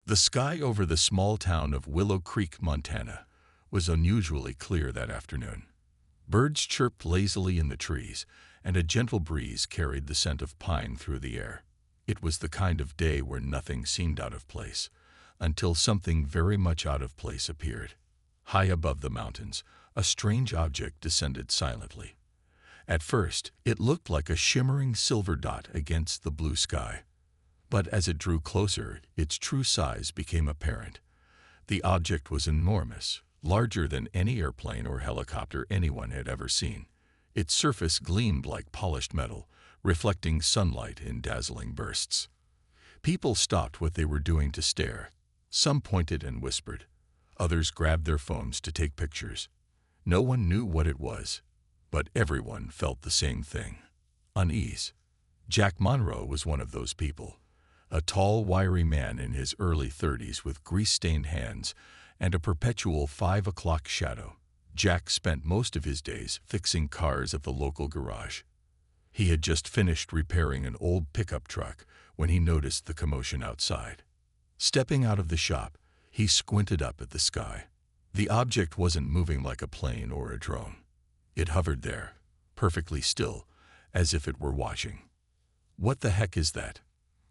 The sky over the small town of Willow Creek, Montana, was unusually clear that afternoon. Birds chirped lazily in the trees, and a gentle breeze carried the scent of pine through the air. It was the kind of day where nothing seemed out of place, until something very much out of place appeared. High above the mountains, a strange object descended silently. At first, it looked like a shimmering silver dot against the blue sky. But as it drew closer, its true size became apparent. The object was enormous, larger than any airplane or helicopter anyone had ever seen. Its surface gleamed like polished metal, reflecting sunlight in dazzling bursts. People stopped what they were doing to stare. Some pointed and whispered. Others grabbed their phones to take pictures. No one knew what it was, but everyone felt the same thing: unease. Jack Monroe was one of those people. A tall, wiry man in his early 30s with grease-stained hands and a perpetual 5 o'clock shadow. Jack spent most of his days fixing cars at the local garage. He had just finished repairing an old pickup truck when he noticed the commotion outside. Stepping out of the shop, he squinted up at the sky. The object wasn't moving like a plane or a drone. It hovered there, perfectly still, as if it were watching. "What the heck is that?"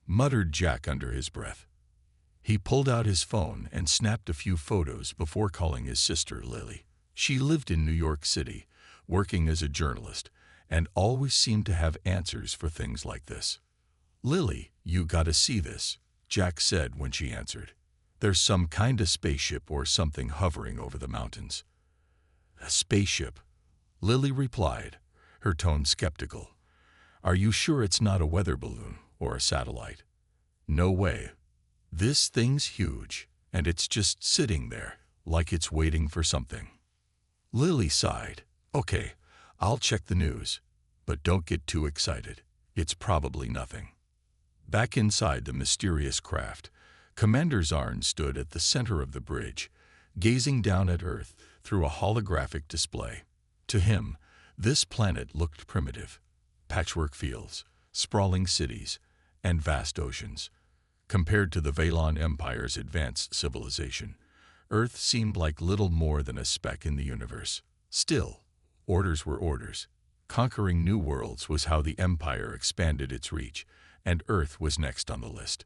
muttered Jack under his breath. He pulled out his phone and snapped a few photos before calling his sister, Lily. She lived in New York City, working as a journalist, and always seemed to have answers for things like this. "Lily, you gotta see this," Jack said when she answered. "There's some kind of spaceship or something hovering over the mountains." "A spaceship?" Lily replied, her tone skeptical. "Are you sure it's not a weather balloon or a satellite?" "No way. This thing's huge, and it's just sitting there, like it's waiting for something." Lily sighed. "Okay, I'll check the news, but don't get too excited. It's probably nothing." Back inside the mysterious craft, Commander Zarn stood at the center of the bridge, gazing down at Earth through a holographic display. To him, this planet looked primitive: patchwork fields, sprawling cities, and vast oceans. Compared to the Valon Empire's advanced civilization, Earth seemed like little more than a speck in the universe. Still, orders were orders. Conquering new worlds was how the Empire expanded its reach, and Earth was next on the list.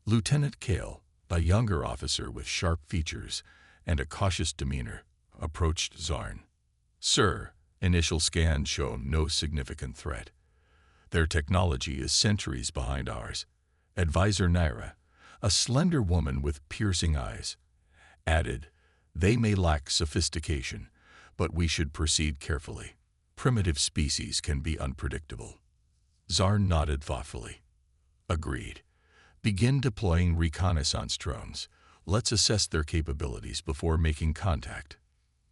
Lieutenant Kale, a younger officer with sharp features and a cautious demeanor, approached Zarn. "Sir, initial scans show no significant threat. Their technology is centuries behind ours." Advisor Naira, a slender woman with piercing eyes, added, "They may lack sophistication, but we should proceed carefully. Primitive species can be unpredictable." Zarn nodded thoughtfully. "Agreed. Begin deploying reconnaissance drones. Let's assess their capabilities before making contact."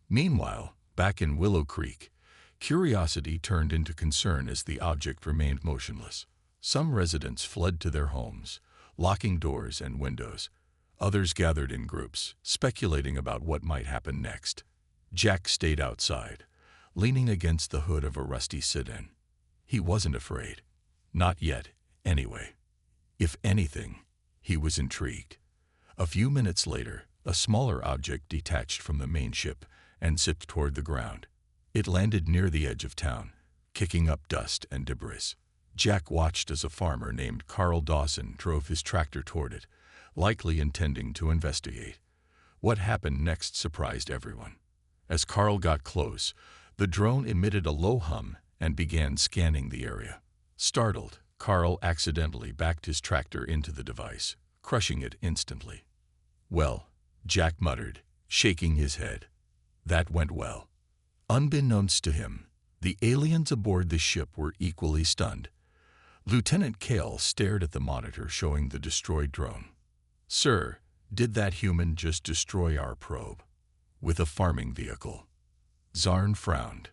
Meanwhile, back in Willow Creek, curiosity turned into concern as the object remained motionless. Some residents fled to their homes, locking doors and windows. Others gathered in groups, speculating about what might happen next. Jack stayed outside, leaning against the hood of a rusty sit-in. He wasn't afraid. Not yet, anyway. If anything, he was intrigued. A few minutes later, a smaller object detached from the main ship and zipped toward the ground. It landed near the edge of town, kicking up dust and debris. Jack watched as a farmer named Carl Dawson drove his tractor toward it, likely intending to investigate. What happened next surprised everyone. As Carl got close, the drone emitted a low hum and began scanning the area. Startled, Carl accidentally backed his tractor into the device, crushing it instantly. "Well," Jack muttered, shaking his head. "That went well." Unbeknownst to him, the aliens aboard the ship were equally stunned. Lieutenant Kale stared at the monitor showing the destroyed drone. "Sir, did that human just destroy our probe with a farming vehicle?" Zarn frowned.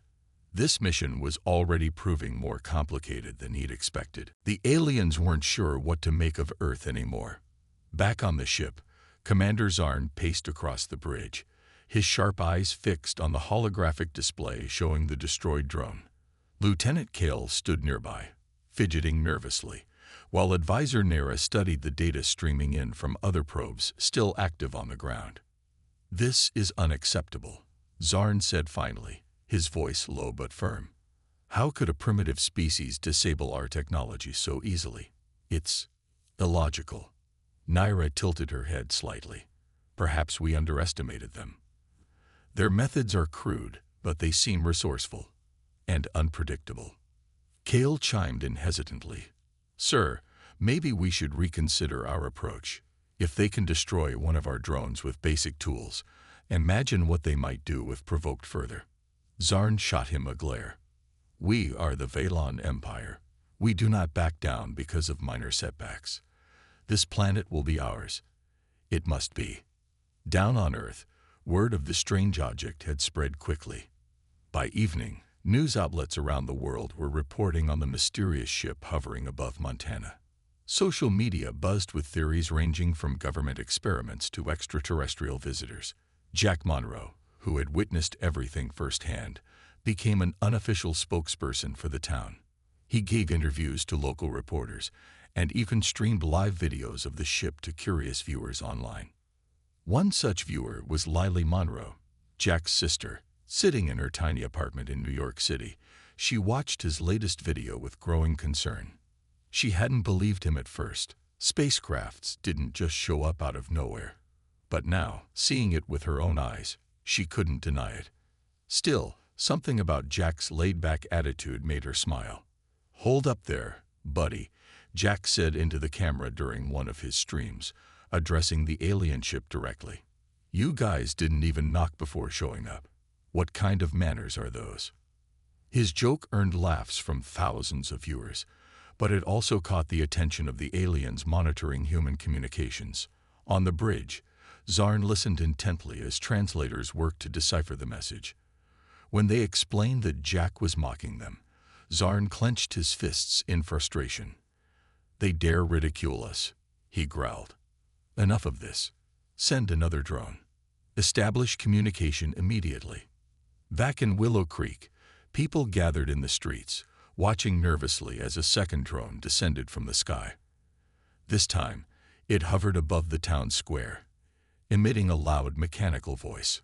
This mission was already proving more complicated than he'd expected. The aliens weren't sure what to make of Earth anymore. Back on the ship, Commander Zarn paced across the bridge, his sharp eyes fixed on the holographic display showing the destroyed drone. Lieutenant Kale stood nearby, fidgeting nervously, while Advisor Nera studied the data streaming in from other probes still active on the ground. "This is unacceptable," Zarn said finally, his voice low but firm. "How could a primitive species disable our technology so easily? It's illogical." Naira tilted her head slightly. "Perhaps we underestimated them. Their methods are crude, but they seem resourceful and unpredictable." Kale chimed in hesitantly. "Sir, maybe we should reconsider our approach. If they can destroy one of our drones with basic tools, imagine what they might do if provoked further." Zarn shot him a glare. "We are the Valon Empire. We do not back down because of minor setbacks. This planet will be ours. It must be." Down on Earth, word of the strange object had spread quickly. By evening, news outlets around the world were reporting on the mysterious ship hovering above Montana. Social media buzzed with theories ranging from government experiments to extraterrestrial visitors. Jack Monroe, who had witnessed everything firsthand, became an unofficial spokesperson for the town. He gave interviews to local reporters and even streamed live videos of the ship to curious viewers online. One such viewer was Lily Monroe, Jack's sister. Sitting in her tiny apartment in New York City, she watched his latest video with growing concern. She hadn't believed him at first. Spacecrafts didn't just show up out of nowhere. But now, seeing it with her own eyes, she couldn't deny it. Still, something about Jack's laid-back attitude made her smile. "Hold up there, buddy," Jack said into the camera during one of his streams, addressing the alien ship directly. "You guys didn't even knock before showing up. What kind of manners are those?" His joke earned laughs from thousands of viewers, but it also caught the attention of the aliens monitoring human communications. On the bridge, Zarn listened intently as translators worked to decipher the message. When they explained that Jack was mocking them, Zarn clenched his fists in frustration. "They dare ridicule us," he growled. "Enough of this. Send another drone. Establish communication immediately." Back in Willow Creek, people gathered in the streets, watching nervously as a second drone descended from the sky. This time, it hovered above the town square, emitting a loud mechanical voice.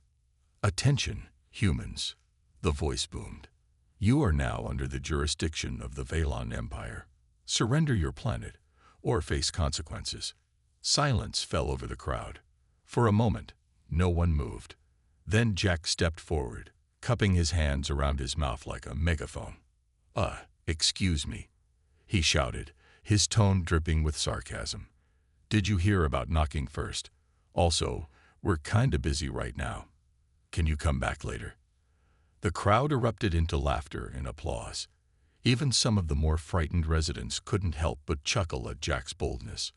"Attention, humans," the voice boomed. "You are now under the jurisdiction of the Valon Empire. Surrender your planet, or face consequences." Silence fell over the crowd. For a moment, no one moved. Then Jack stepped forward, cupping his hands around his mouth like a megaphone. Excuse me," he shouted, his tone dripping with sarcasm. "Did you hear about knocking first? Also, we're kinda busy right now. Can you come back later?" The crowd erupted into laughter and applause. Even some of the more frightened residents couldn't help but chuckle at Jack's boldness.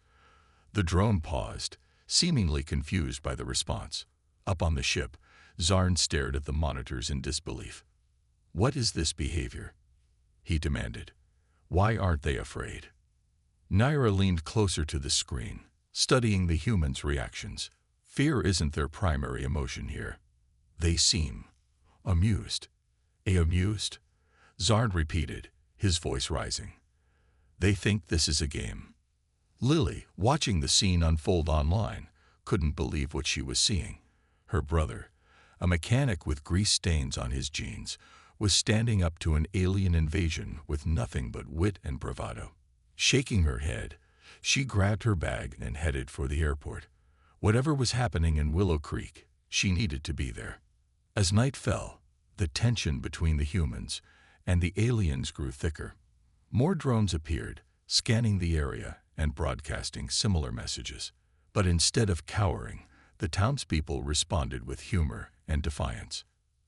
The drone paused, seemingly confused by the response. Up on the ship, Zarn stared at the monitors in disbelief. "What is this behavior?" he demanded. "Why aren't they afraid?" Naira leaned closer to the screen, studying the humans' reactions. Fear isn't their primary emotion here. They seem amused. Amused? Zarn repeated, his voice rising. "They think this is a game." Lily, watching the scene unfold online, couldn't believe what she was seeing. Her brother, a mechanic with grease stains on his jeans, was standing up to an alien invasion with nothing but wit and bravado. Shaking her head, she grabbed her bag and headed for the airport. Whatever was happening in Willow Creek, she needed to be there. As night fell, the tension between the humans and the aliens grew thicker. More drones appeared, scanning the area and broadcasting similar messages. But instead of cowering, the townspeople responded with humor and defiance.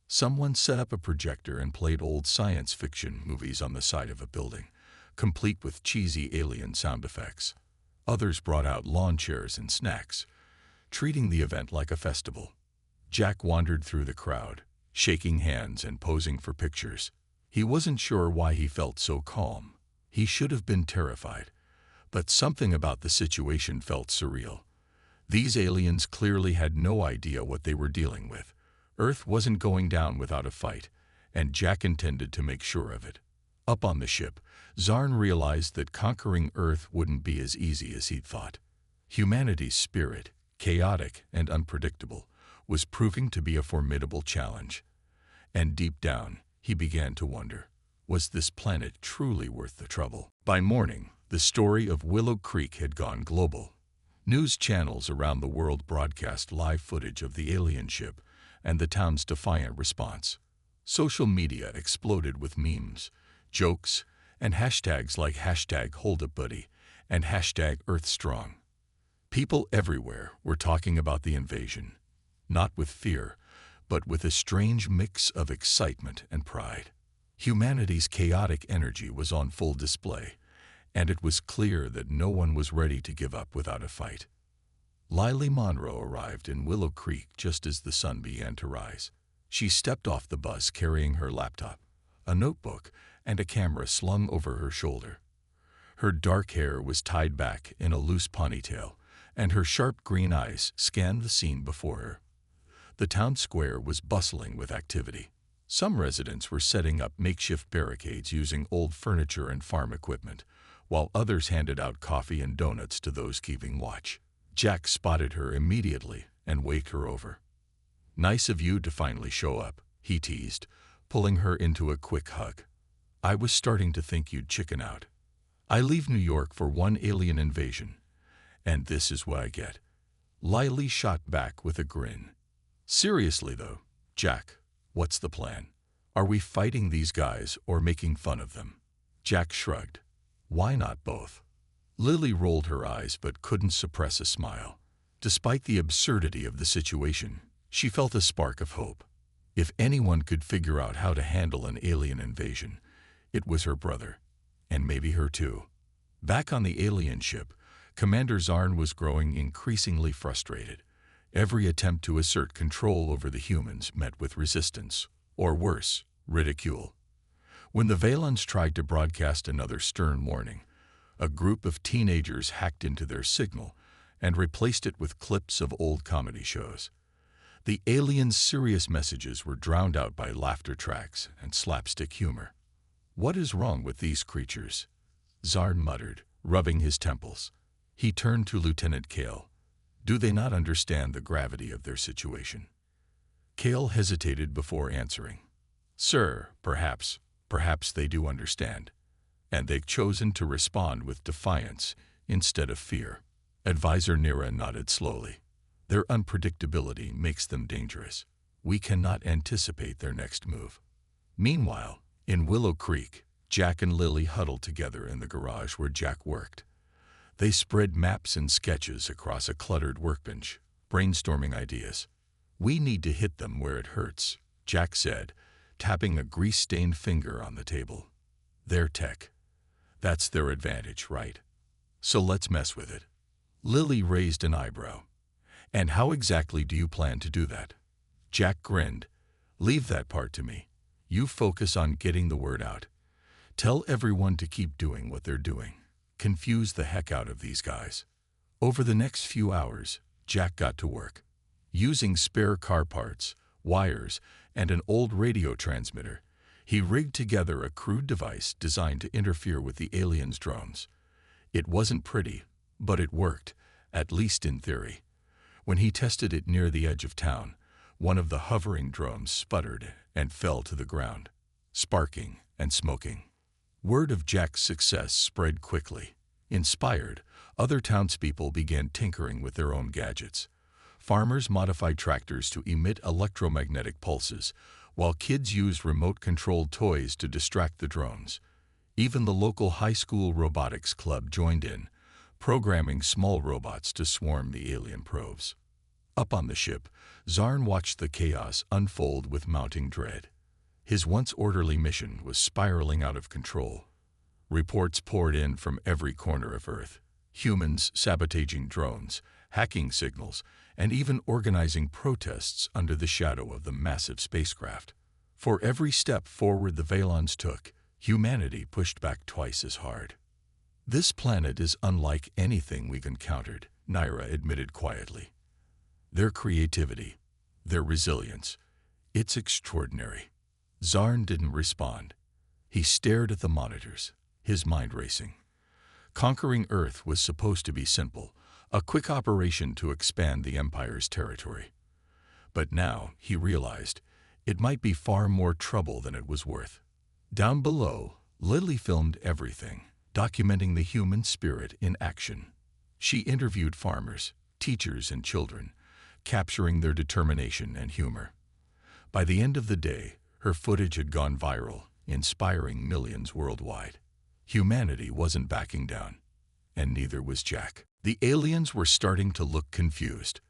Someone set up a projector and played old science fiction movies on the side of a building, complete with cheesy alien sound effects. Others brought out lawn chairs and snacks, treating the event like a festival. Jack wandered through the crowd, shaking hands and posing for pictures. He wasn't sure why he felt so calm. He should have been terrified, but something about the situation felt surreal. These aliens clearly had no idea what they were dealing with. Earth wasn't going down without a fight, and Jack intended to make sure of it. Up on the ship, Zarn realized that conquering Earth wouldn't be as easy as he'd thought. Humanity's spirit, chaotic and unpredictable, was proving to be a formidable challenge. And deep down, he began to wonder, was this planet truly worth the trouble? By morning, the story of Willow Creek had gone global. News channels around the world broadcast live footage of the alien ship and the town's defiant response. Social media exploded with memes, jokes, and hashtags like #HoldUpBuddy and #EarthStrong. People everywhere were talking about the invasion, not with fear, but with a strange mix of excitement and pride. Humanity's chaotic energy was on full display, and it was clear that no one was ready to give up without a fight. Lily Monroe arrived in Willow Creek just as the sun began to rise. She stepped off the bus carrying her laptop, a notebook, and a camera slung over her shoulder. Her dark hair was tied back in a loose ponytail, and her sharp green eyes scanned the scene before her. The town square was bustling with activity. Some residents were setting up makeshift barricades using old furniture and farm equipment, while others handed out coffee and donuts to those keeping watch. Jack spotted her immediately and waved her over. "Nice of you to finally show up," he teased, pulling her into a quick hug. "I was starting to think you'd chicken out. I leave New York for one alien invasion, and this is what I get." Lily shot back with a grin. "Seriously though, Jack, what's the plan? Are we fighting these guys or making fun of them?" Jack shrugged. "Why not both?" Lily rolled her eyes but couldn't suppress a smile. Despite the absurdity of the situation, she felt a spark of hope. If anyone could figure out how to handle an alien invasion, it was her brother, and maybe her too. Back on the alien ship, Commander Zarn was growing increasingly frustrated. Every attempt to assert control over the humans met with resistance, or worse, ridicule. When the Valons tried to broadcast another stern warning, a group of teenagers hacked into their signal and replaced it with clips of old comedy shows. The aliens' serious messages were drowned out by laughter tracks and slapstick humor. "What is wrong with these creatures?" Zarn muttered, rubbing his temples. He turned to Lieutenant Kale. "Do they not understand the gravity of their situation?" Kale hesitated before answering. "Sir, perhaps they do understand. And they've chosen to respond with defiance instead of fear." Advisor Nira nodded slowly. "Their unpredictability makes them dangerous. We cannot anticipate their next move." Meanwhile, in Willow Creek, Jack and Lily huddled together in the garage where Jack worked. They spread maps and sketches across a cluttered workbench, brainstorming ideas. "We need to hit them where it hurts," Jack said, tapping a grease-stained finger on the table. "Their tech. That's their advantage, right? So let's mess with it." Lily raised an eyebrow. "And how exactly do you plan to do that?" Jack grinned. "Leave that part to me. You focus on getting the word out. Tell everyone to keep doing what they're doing. Confuse the heck out of these guys." Over the next few hours, Jack got to work. Using spare car parts, wires, and an old radio transmitter, he rigged together a crude device designed to interfere with the aliens' drones. It wasn't pretty, but it worked, at least in theory. When he tested it near the edge of town, one of the hovering drones sputtered and fell to the ground, sparking and smoking. Word of Jack's success spread quickly. Inspired, other townspeople began tinkering with their own gadgets. Farmers modified tractors to emit electromagnetic pulses, while kids used remote-controlled toys to distract the drones. Even the local high school robotics club joined in, programming small robots to swarm the alien probes. Up on the ship, Zarn watched the chaos unfold with mounting dread. His once orderly mission was spiraling out of control. Reports poured in from every corner of Earth. Humans sabotaging drones, hacking signals, and even organizing protests under the shadow of the massive spacecraft. For every step forward the Valons took, humanity pushed back twice as hard. "This planet is unlike anything we've encountered," Nira admitted quietly. "Their creativity, their resilience, it's extraordinary." Zarn didn't respond. He stared at the monitors, his mind racing. Conquering Earth was supposed to be simple, a quick operation to expand the Empire's territory. But now, he realized, it might be far more trouble than it was worth. Down below, Lily filmed everything, documenting the human spirit in action. She interviewed farmers, teachers, and children, capturing their determination and humor. By the end of the day, her footage had gone viral, inspiring millions worldwide. Humanity wasn't backing down, and neither was Jack. The aliens were starting to look confused.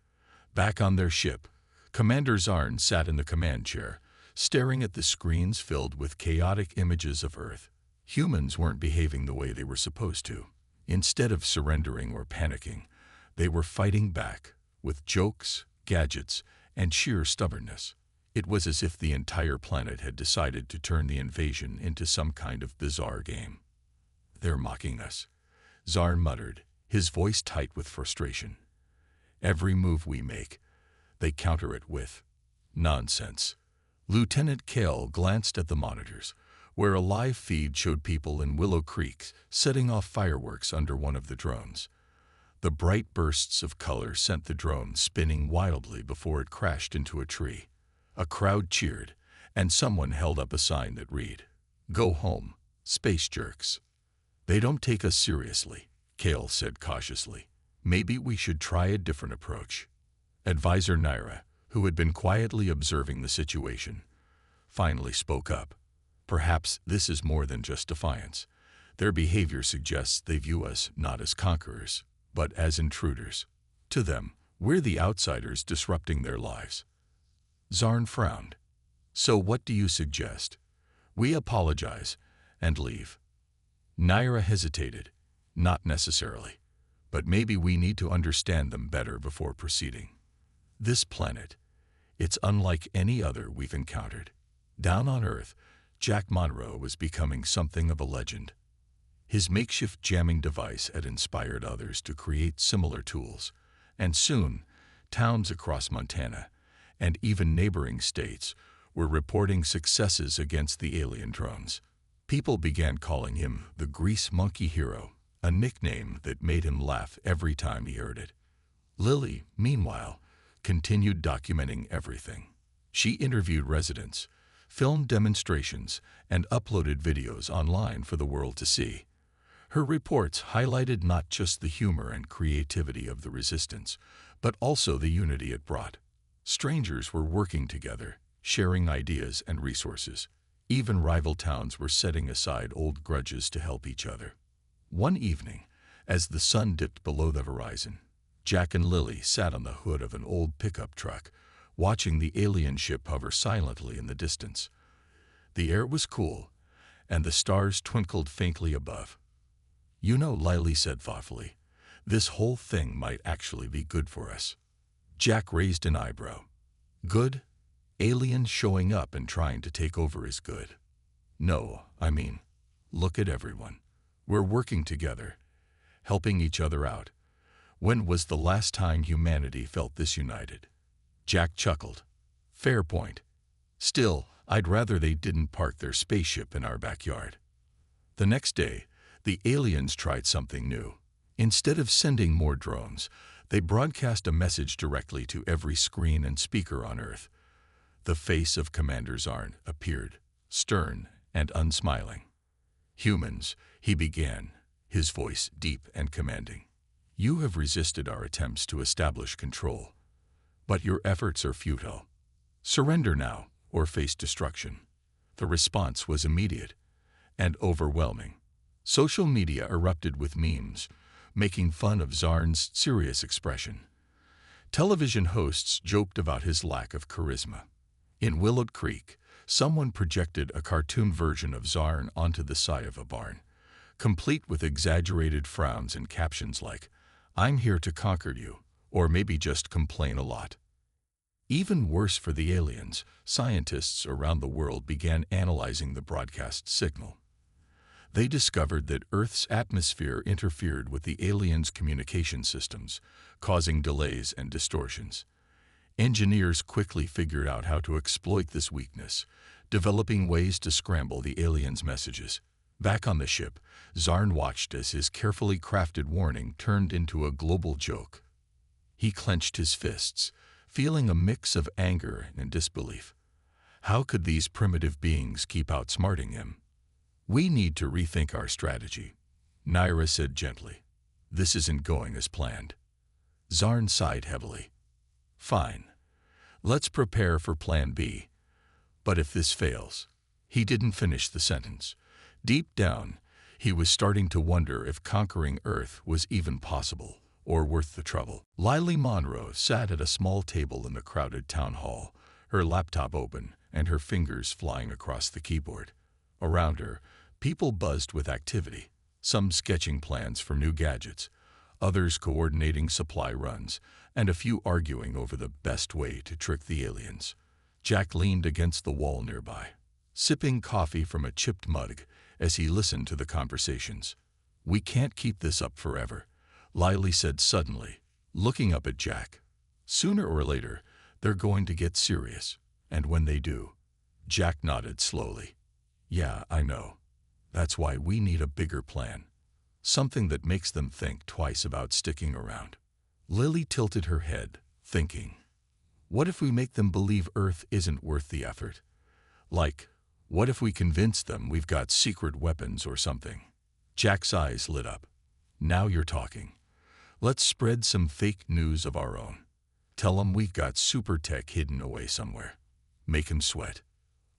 Back on their ship, Commander Zarn sat in the command chair, staring at the screens filled with chaotic images of Earth. Humans weren't behaving the way they were supposed to. Instead of surrendering or panicking, they were fighting back, with jokes, gadgets, and sheer stubbornness. It was as if the entire planet had decided to turn the invasion into some kind of bizarre game. "They're mocking us," Zarn muttered, his voice tight with frustration. "Every move we make, they counter it with nonsense." Lieutenant Kale glanced at the monitors, where a live feed showed people in Willow Creek setting off fireworks under one of the drones. The bright bursts of color sent the drone spinning wildly before it crashed into a tree. A crowd cheered, and someone held up a sign that read, "Go home, space jerks." "They don't take us seriously," Kale said cautiously. "Maybe we should try a different approach." Advisor Naira, who had been quietly observing the situation, finally spoke up. "Perhaps this is more than just defiance. Their behavior suggests they view us not as conquerors, but as intruders. To them, we're the outsiders disrupting their lives." Zarn frowned. "So what do you suggest? We apologize and leave?" Naira hesitated. "Not necessarily, but maybe we need to understand them better before proceeding. This planet, it's unlike any other we've encountered. Down on Earth, Jack Monroe was becoming something of a legend. His makeshift jamming device had inspired others to create similar tools, and soon, towns across Montana, and even neighboring states, were reporting successes against the alien drones. People began calling him the Grease Monkey Hero, a nickname that made him laugh every time he heard it. Lily, meanwhile, continued documenting everything. She interviewed residents, filmed demonstrations, and uploaded videos online for the world to see. Her reports highlighted not just the humor and creativity of the resistance, but also the unity it brought. Strangers were working together, sharing ideas and resources. Even rival towns were setting aside old grudges to help each other. One evening, as the sun dipped below the horizon, Jack and Lily sat on the hood of an old pickup truck, watching the alien ship hover silently in the distance. The air was cool, and the stars twinkled faintly above. "You know," Lily said thoughtfully, "this whole thing might actually be good for us." Jack raised an eyebrow. "Good? Aliens showing up and trying to take over is good. No, I mean, look at everyone. We're working together, helping each other out. When was the last time humanity felt this united?" Jack chuckled. "Fair point. Still, I'd rather they didn't park their spaceship in our backyard." The next day, the aliens tried something new. Instead of sending more drones, they broadcast a message directly to every screen and speaker on Earth. The face of Commander Zarn appeared, stern and unsmiling. "Humans," he began, his voice deep and commanding. "You have resisted our attempts to establish control, but your efforts are futile. Surrender now or face destruction." The response was immediate and overwhelming. Social media erupted with memes, making fun of Zarn's serious expression. Television hosts joked about his lack of charisma. In Willow Creek, someone projected a cartoon version of Zarn onto the side of a barn, complete with exaggerated frowns and captions like, "I'm here to conquer you," or maybe just complain a lot. Even worse for the aliens, scientists around the world began analyzing the broadcast signal. They discovered that Earth's atmosphere interfered with the aliens' communication systems, causing delays and distortions. Engineers quickly figured out how to exploit this weakness, developing ways to scramble the aliens' messages. Back on the ship, Zarn watched as his carefully crafted warning turned into a global joke. He clenched his fists, feeling a mix of anger and disbelief. How could these primitive beings keep outsmarting him? "We need to rethink our strategy," Naira said gently. "This isn't going as planned." Zarn sighed heavily. "Fine. Let's prepare for Plan B. But if this fails..." He didn't finish the sentence. Deep down, he was starting to wonder if conquering Earth was even possible or worth the trouble. Lily Monroe sat at a small table in the crowded town hall, her laptop open and her fingers flying across the keyboard. Around her, people buzzed with activity, some sketching plans for new gadgets, others coordinating supply runs, and a few arguing over the best way to trick the aliens. Jack leaned against the wall nearby, sipping coffee from a chipped mug as he listened to the conversations. "We can't keep this up forever," Lily said suddenly, looking up at Jack. "Sooner or later, they're going to get serious, and when they do..." Jack nodded slowly. "Yeah, I know. That's why we need a bigger plan. Something that makes them think twice about sticking around." Lily tilted her head, thinking, what if we make them believe Earth isn't worth the effort? Like, what if we convince them we've got secret weapons or something? Jack's eyes lit up. "Now you're talking. Let's spread some fake news of our own. Tell them we've got super tech hidden away somewhere. Make him sweat."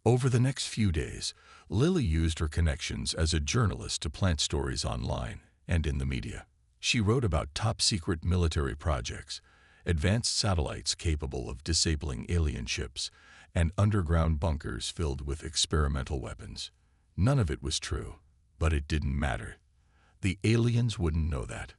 Over the next few days, Lily used her connections as a journalist to plant stories online and in the media. She wrote about top-secret military projects, advanced satellites capable of disabling alien ships, and underground bunkers filled with experimental weapons. None of it was true, but it didn't matter. The aliens wouldn't know that.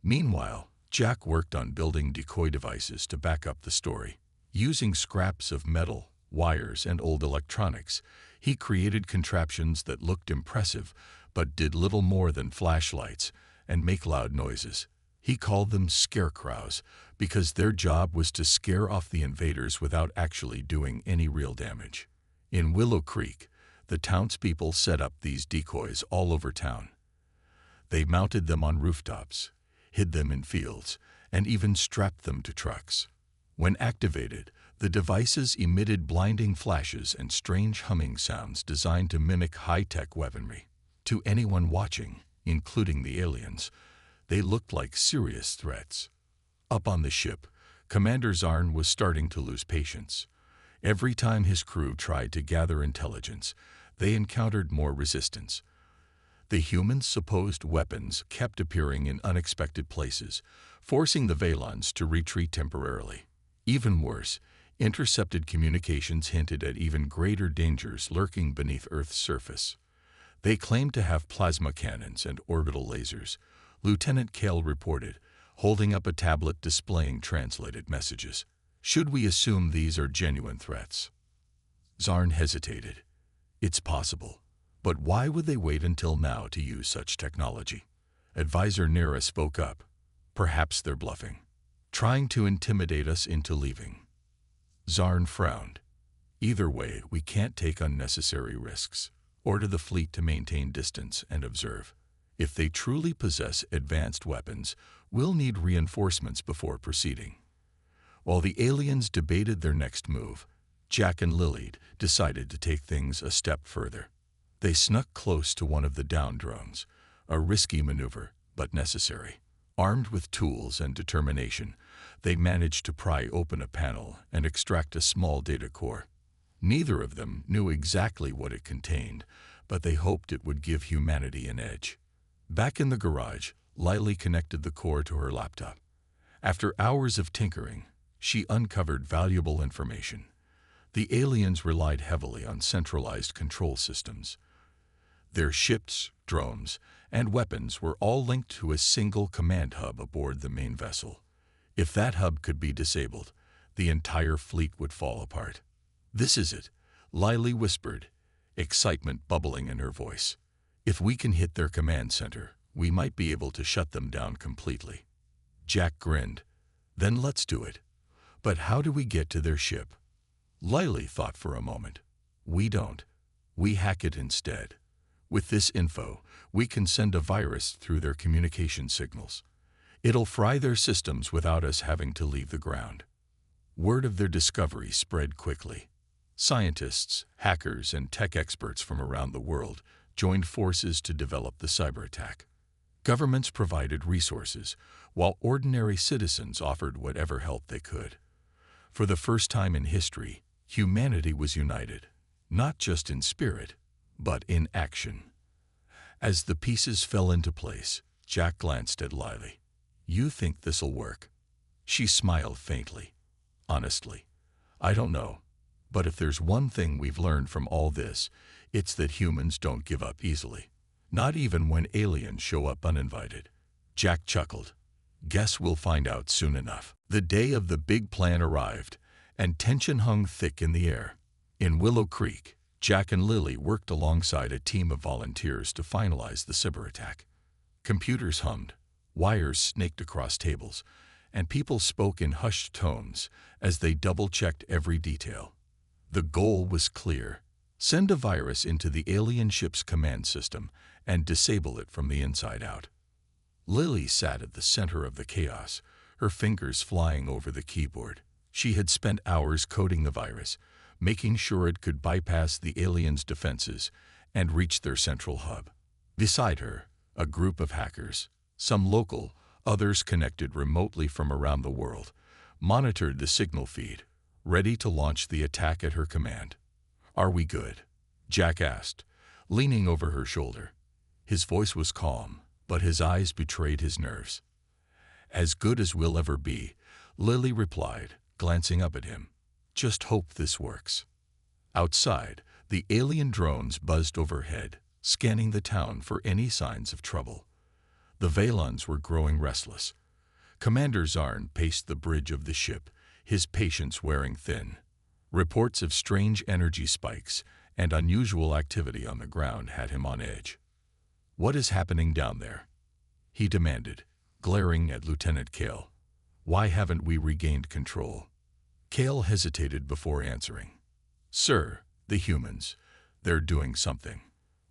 Meanwhile, Jack worked on building decoy devices to back up the story. Using scraps of metal, wires, and old electronics, he created contraptions that looked impressive but did little more than flashlights and make loud noises. He called them scarecrows because their job was to scare off the invaders without actually doing any real damage. In Willow Creek, the townspeople set up these decoys all over town. They mounted them on rooftops, hid them in fields, and even strapped them to trucks. When activated, the devices emitted blinding flashes and strange humming sounds designed to mimic high-tech weaponry. To anyone watching, including the aliens, they looked like serious threats. Up on the ship, Commander Zarn was starting to lose patience. Every time his crew tried to gather intelligence, they encountered more resistance. The humans' supposed weapons kept appearing in unexpected places, forcing the Valons to retreat temporarily. Even worse, intercepted communications hinted at even greater dangers lurking beneath Earth's surface. They claimed to have plasma cannons and orbital lasers, Lieutenant Kale reported, holding up a tablet displaying translated messages. "Should we assume these are genuine threats?" Zarn hesitated. "It's possible. But why would they wait until now to use such technology?" Advisor Nira spoke up. "Perhaps they're bluffing, trying to intimidate us into leaving." Zarn frowned. "Either way, we can't take unnecessary risks. Order the fleet to maintain distance and observe. If they truly possess advanced weapons, we'll need reinforcements before proceeding." While the aliens debated their next move, Jack and Lily decided to take things a step further. They snuck close to one of the down drones, a risky maneuver, but necessary. Armed with tools and determination, they managed to pry open a panel and extract a small data core. Neither of them knew exactly what it contained, but they hoped it would give humanity an edge. Back in the garage, Lily connected the core to her laptop. After hours of tinkering, she uncovered valuable information. The aliens relied heavily on centralized control systems. Their ships, drones, and weapons were all linked to a single command hub aboard the main vessel. If that hub could be disabled, the entire fleet would fall apart. "This is it," Lily whispered, excitement bubbling in her voice. "If we can hit their command center, we might be able to shut them down completely." Jack grinned. "Then let's do it. But how do we get to their ship?" Lily thought for a moment. We don't. We hack it instead. With this info, we can send a virus through their communication signals. It'll fry their systems without us having to leave the ground. Word of their discovery spread quickly. Scientists, hackers, and tech experts from around the world joined forces to develop the cyber attack. Governments provided resources, while ordinary citizens offered whatever help they could. For the first time in history, humanity was united, not just in spirit, but in action. As the pieces fell into place, Jack glanced at Lily. "You think this'll work?" She smiled faintly. "Honestly, I don't know. But if there's one thing we've learned from all this, it's that humans don't give up easily. Not even when aliens show up uninvited." Jack chuckled. "Guess we'll find out soon enough." The day of the big plan arrived, and tension hung thick in the air. In Willow Creek, Jack and Lily worked alongside a team of volunteers to finalize the cyber attack. Computers hummed, wires snaked across tables, and people spoke in hushed tones as they double-checked every detail. The goal was clear: send a virus into the alien ship's command system and disable it from the inside out. Lily sat at the center of the chaos, her fingers flying over the keyboard. She had spent hours coding the virus, making sure it could bypass the aliens' defenses and reach their central hub. Beside her, a group of hackers, some local, others connected remotely from around the world, monitored the signal feed, ready to launch the attack at her command. "Are we good?" Jack asked, leaning over her shoulder. His voice was calm, but his eyes betrayed his nerves. "As good as we'll ever be," Lily replied, glancing up at him. "Just hope this works." Outside, the alien drones buzzed overhead, scanning the town for any signs of trouble. The Valons were growing restless. Commander Zarn paced the bridge of the ship, his patience wearing thin. Reports of strange energy spikes and unusual activity on the ground had him on edge. "What is happening down there?" he demanded, glaring at Lieutenant Kale. "Why haven't we regained control?" Kale hesitated before answering. "Sir, the humans, they're doing something.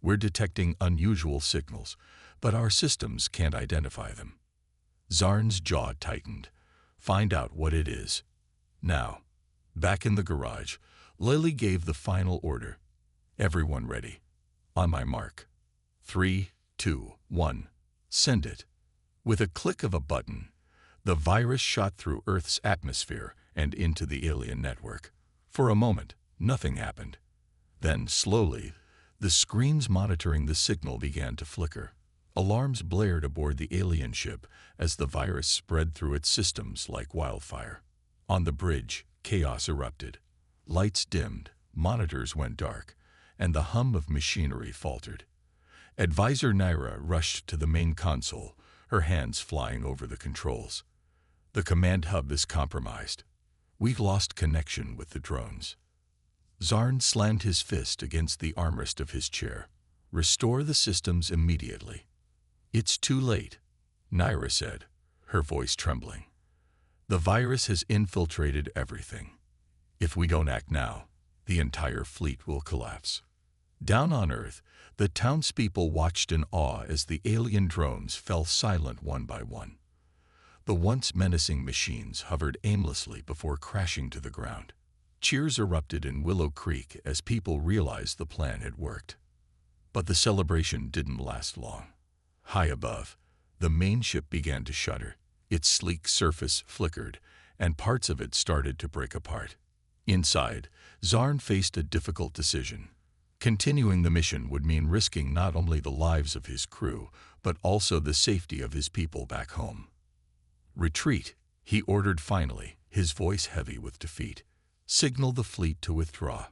We're detecting unusual signals, but our systems can't identify them." Zarn's jaw tightened. "Find out what it is. Now." Back in the garage, Lily gave the final order. "Everyone ready. On my mark. 3, 2, 1. Send it." With a click of a button, the virus shot through Earth's atmosphere and into the alien network. For a moment, nothing happened. Then, slowly, the screens monitoring the signal began to flicker. Alarms blared aboard the alien ship as the virus spread through its systems like wildfire. On the bridge, chaos erupted. Lights dimmed, monitors went dark, and the hum of machinery faltered. Advisor Naira rushed to the main console, her hands flying over the controls. "The command hub is compromised. We've lost connection with the drones." Zarn slammed his fist against the armrest of his chair. "Restore the systems immediately." "It's too late," Naira said, her voice trembling. "The virus has infiltrated everything. If we don't act now, the entire fleet will collapse." Down on Earth, the townspeople watched in awe as the alien drones fell silent one by one. The once menacing machines hovered aimlessly before crashing to the ground. Cheers erupted in Willow Creek as people realized the plan had worked. But the celebration didn't last long. High above, the main ship began to shudder. Its sleek surface flickered, and parts of it started to break apart. Inside, Zarn faced a difficult decision. Continuing the mission would mean risking not only the lives of his crew, but also the safety of his people back home. "Retreat," he ordered finally, his voice heavy with defeat. "Signal the fleet to withdraw."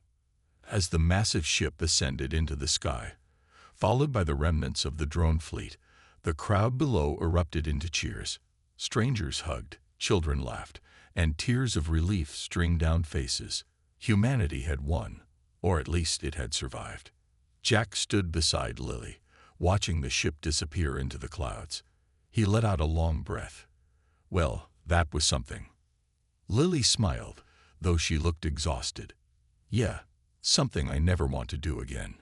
As the massive ship ascended into the sky, followed by the remnants of the drone fleet, the crowd below erupted into cheers. Strangers hugged, children laughed, and tears of relief streamed down faces. Humanity had won, or at least it had survived. Jack stood beside Lily, watching the ship disappear into the clouds. He let out a long breath. Well, that was something. Lily smiled, though she looked exhausted. "Yeah, something I never want to do again.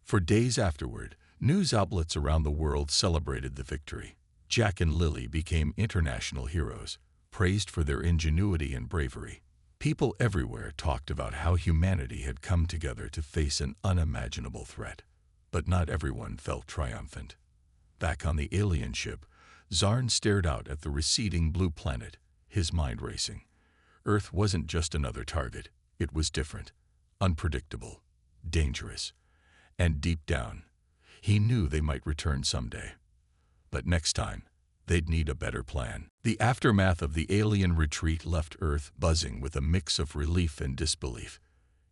For days afterward, news outlets around the world celebrated the victory. Jack and Lily became international heroes, praised for their ingenuity and bravery. People everywhere talked about how humanity had come together to face an unimaginable threat. But not everyone felt triumphant. Back on the alien ship, Zarn stared out at the receding blue planet, his mind racing. Earth wasn't just another target. It was different, unpredictable, dangerous. And deep down, he knew they might return someday. But next time, they'd need a better plan. The aftermath of the alien retreat left Earth buzzing with a mix of relief and disbelief.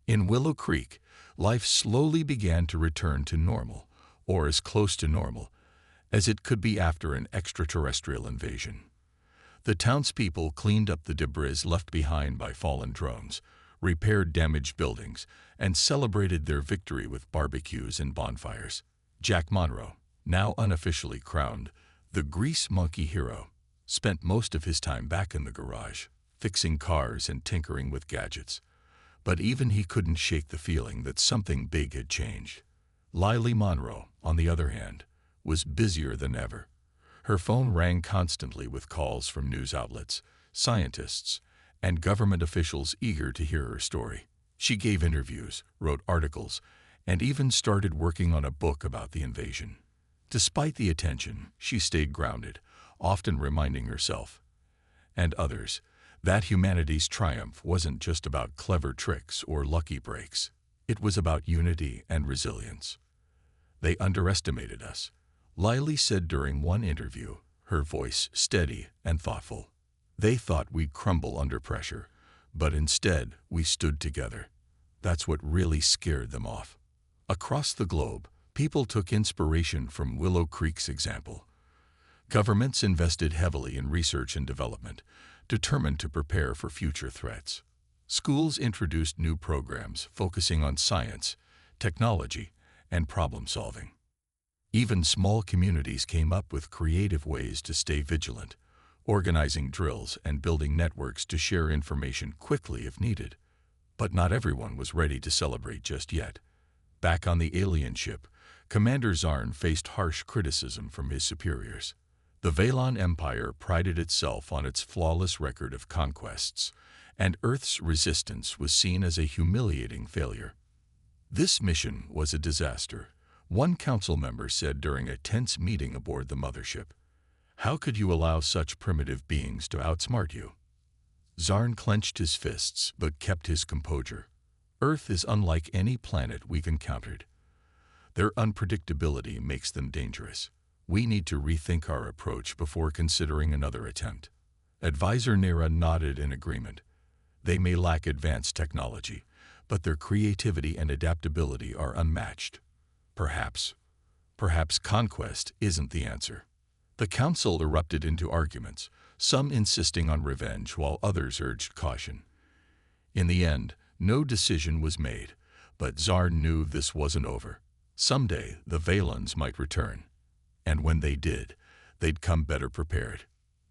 In Willow Creek, life slowly began to return to normal, or as close to normal as it could be after an extraterrestrial invasion. The townspeople cleaned up the debris left behind by fallen drones, repaired damaged buildings, and celebrated their victory with barbecues and bonfires. Jack Monroe, now unofficially crowned the Grease Monkey Hero, spent most of his time back in the garage, fixing cars and tinkering with gadgets. But even he couldn't shake the feeling that something big had changed. Lily Monroe, on the other hand, was busier than ever. Her phone rang constantly with calls from news outlets, scientists, and government officials eager to hear her story. She gave interviews, wrote articles, and even started working on a book about the invasion. Despite the attention, she stayed grounded, often reminding herself and others that humanity's triumph wasn't just about clever tricks or lucky breaks. It was about unity and resilience. They underestimated us, Lily said during one interview, her voice steady and thoughtful. They thought we'd crumble under pressure, but instead we stood together. That's what really scared them off. Across the globe, people took inspiration from Willow Creek's example. Governments invested heavily in research and development, determined to prepare for future threats. Schools introduced new programs focusing on science, technology, and problem solving. Even small communities came up with creative ways to stay vigilant, organizing drills and building networks to share information quickly if needed. But not everyone was ready to celebrate just yet. Back on the alien ship, Commander Zarn faced harsh criticism from his superiors. The Valon Empire prided itself on its flawless record of conquests, and Earth's resistance was seen as a humiliating failure. This mission was a disaster, one council member said during a tense meeting aboard the mothership. How could you allow such primitive beings to outsmart you? Zarn clenched his fists but kept his composure. Earth is unlike any planet we've encountered. Their unpredictability makes them dangerous. We need to rethink our approach before considering another attempt. Advisor Nera nodded in agreement. They may lack advanced technology, but their creativity and adaptability are unmatched. Perhaps conquest isn't the answer. The council erupted into arguments, some insisting on revenge while others urged caution. In the end, no decision was made, but Zarn knew this wasn't over. Someday, the Valons might return. And when they did, they'd come better prepared.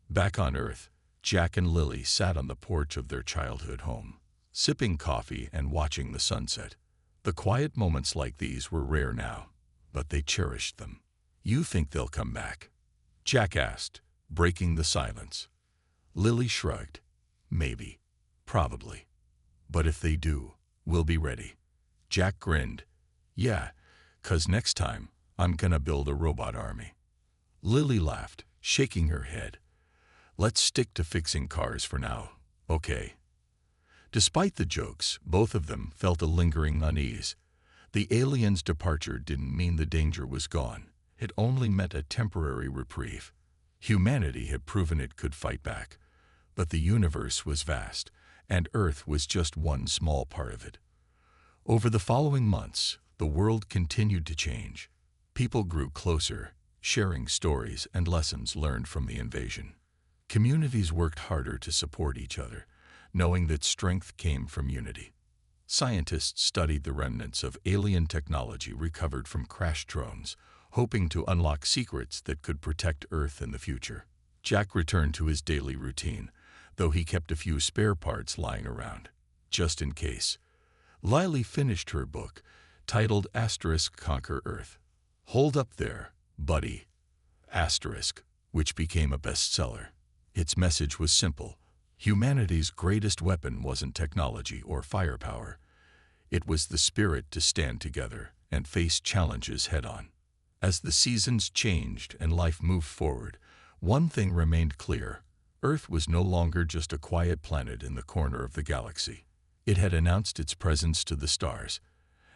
Back on Earth, Jack and Lily sat on the porch of their childhood home, sipping coffee and watching the sunset. The quiet moments like these were rare now, but they cherished them. You think they'll come back? Jack asked, breaking the silence. Lily shrugged. Maybe. Probably. But if they do, we'll be ready. Jack grinned. Yeah, 'cause next time, I'm gonna build a robot army. Lily laughed, shaking her head. Let's stick to fixing cars for now, okay? Despite the jokes, both of them felt a lingering unease. The aliens' departure didn't mean the danger was gone. It only meant a temporary reprieve. Humanity had proven it could fight back. But the universe was vast, and Earth was just one small part of it. Over the following months, the world continued to change. People grew closer, sharing stories and lessons learned from the invasion. Communities worked harder to support each other, knowing that strength came from unity. Scientists studied the remnants of alien technology recovered from crashed drones, hoping to unlock secrets that could protect Earth in the future. Jack returned to his daily routine, though he kept a few spare parts lying around, just in case. Lily finished her book, titled Asterisk Conquer Earth. Hold up there, buddy. Asterisk, which became a bestseller. Its message was simple. Humanity's greatest weapon wasn't technology or firepower. It was the spirit to stand together and face challenges head-on. As the seasons changed and life moved forward, one thing remained clear. Earth was no longer just a quiet planet in the corner of the galaxy. It had announced its presence to the stars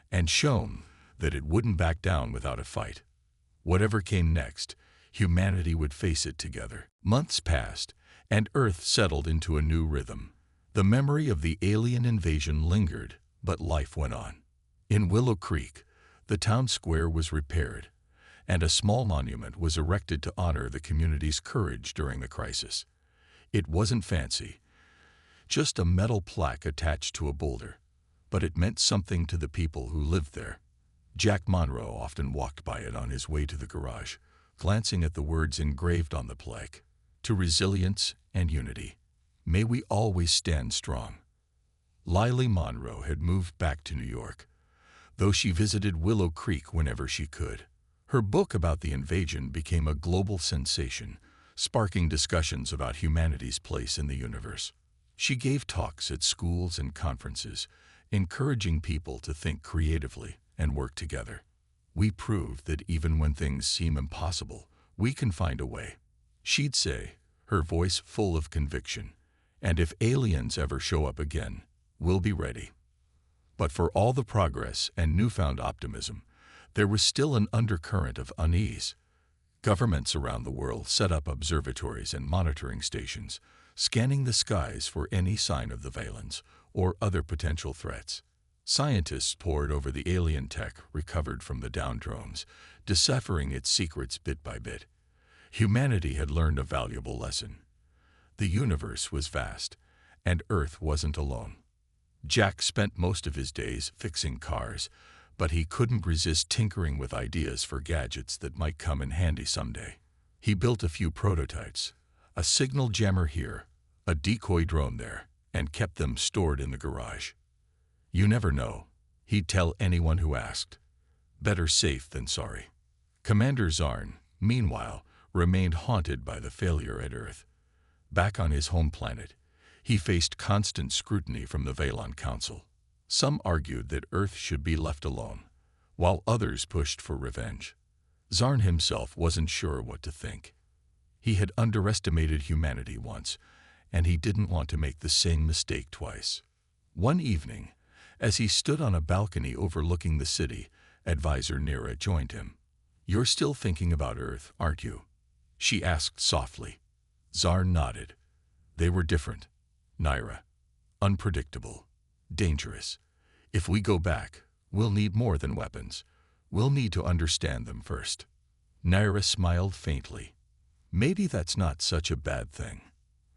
and shown that it wouldn't back down without a fight. Whatever came next, humanity would face it together. Months passed, and Earth settled into a new rhythm. The memory of the alien invasion lingered, but life went on. In Willow Creek, the town square was repaired, and a small monument was erected to honor the community's courage during the crisis. It wasn't fancy, just a metal plaque attached to a boulder, but it meant something to the people who lived there. Jack Monroe often walked by it on his way to the garage, glancing at the words engraved on the plaque, "To resilience and unity. May we always stand strong." Lily Monroe had moved back to New York, though she visited Willow Creek whenever she could. Her book about the invasion became a global sensation, sparking discussions about humanity's place in the universe. She gave talks at schools and conferences, encouraging people to think creatively and work together. "We proved that even when things seem impossible, we can find a way," she'd say, her voice full of conviction. "And if aliens ever show up again, we'll be ready." But for all the progress and newfound optimism, there was still an undercurrent of unease. Governments around the world set up observatories and monitoring stations, scanning the skies for any sign of the Valens or other potential threats. Scientists pored over the alien tech recovered from the downed drones, deciphering its secrets bit by bit. Humanity had learned a valuable lesson. The universe was vast, and Earth wasn't alone. Jack spent most of his days fixing cars, but he couldn't resist tinkering with ideas for gadgets that might come in handy someday. He built a few prototypes, a signal jammer here, a decoy drone there, and kept them stored in the garage. "You never know," he'd tell anyone who asked. "Better safe than sorry." Commander Zarn, meanwhile, remained haunted by the failure at Earth. Back on his home planet, he faced constant scrutiny from the Valon Council. Some argued that Earth should be left alone, while others pushed for revenge. Zarn himself wasn't sure what to think. He had underestimated humanity once, and he didn't want to make the same mistake twice. One evening, as he stood on a balcony overlooking the city, advisor Nira joined him. "You're still thinking about Earth, aren't you?" she asked softly. Zarn nodded. They were different. Nira. Unpredictable. Dangerous. If we go back, we'll need more than weapons. We'll need to understand them first. Nira smiled faintly. Maybe that's not such a bad thing.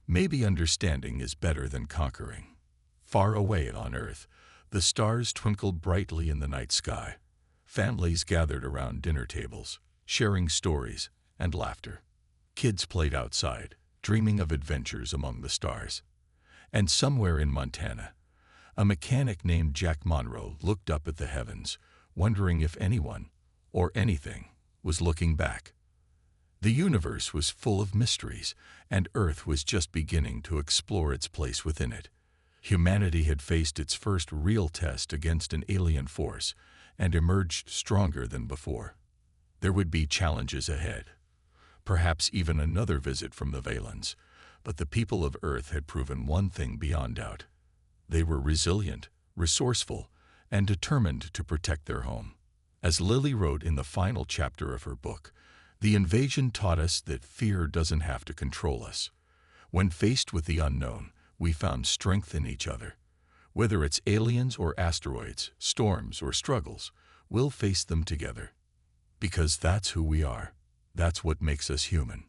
Maybe understanding is better than conquering. Far away on Earth, the stars twinkled brightly in the night sky. Families gathered around dinner tables, sharing stories and laughter. Kids played outside, dreaming of adventures among the stars. And somewhere in Montana, a mechanic named Jack Monroe looked up at the heavens, wondering if anyone, or anything, was looking back. The universe was full of mysteries, and Earth was just beginning to explore its place within it. Humanity had faced its first real test against an alien force and emerged stronger than before. There would be challenges ahead, perhaps even another visit from the Valens, but the people of Earth had proven one thing beyond doubt. They were resilient, resourceful, and determined to protect their home. As Lily wrote in the final chapter of her book, the invasion taught us that fear doesn't have to control us. When faced with the unknown, we found strength in each other. Whether it's aliens or asteroids, storms or struggles, we'll face them together. Because that's who we are. That's what makes us human.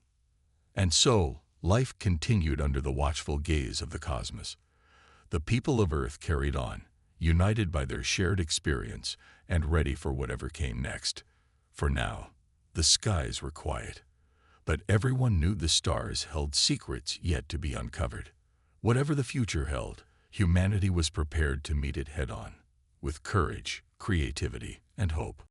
And so, life continued under the watchful gaze of the cosmos. The people of Earth carried on, united by their shared experience and ready for whatever came next. For now, the skies were quiet, but everyone knew the stars held secrets yet to be uncovered. Whatever the future held, humanity was prepared to meet it head-on. with courage, creativity, and hope.